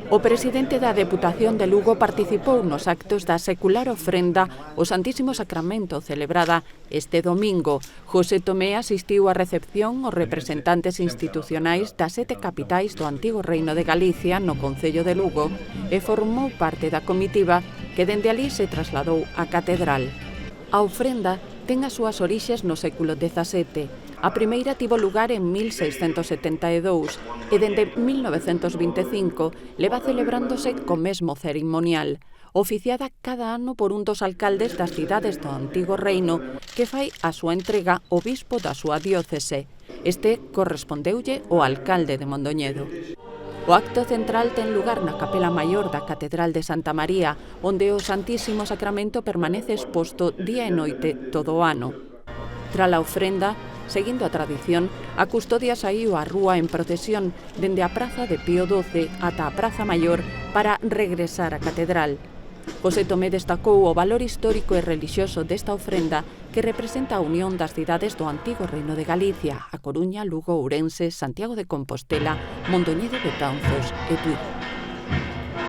O presidente da Deputación de Lugo participou nos actos da secular ofrenda ao Santísimo Sacramento celebrada este domingo. José Tomé asistiu á recepción aos representantes institucionais das 7 capitais do antigo Reino de Galicia no Concello de Lugo e formou parte da comitiva que dende alí se trasladou á catedral. A ofrenda ten as súas orixes no século XVII. A primeira tivo lugar en 1672 e dende 1925 leva celebrándose co mesmo cerimonial, oficiada cada ano por un dos alcaldes das cidades do antigo reino que fai a súa entrega ao bispo da súa diócese. Este correspondeulle ao alcalde de Mondoñedo. O acto central ten lugar na capela maior da Catedral de Santa María, onde o Santísimo Sacramento permanece exposto día e noite todo o ano. Tras a ofrenda, seguindo a tradición, a custodia saíu á rúa en procesión dende a Praza de Pío XII ata a Praza Maior para regresar á catedral. José Tomé destacou o valor histórico e relixioso desta ofrenda que representa a unión das cidades do antigo Reino de Galicia, A Coruña, Lugo, Ourense, Santiago de Compostela, Mondoñedo, Betanzos e Tui.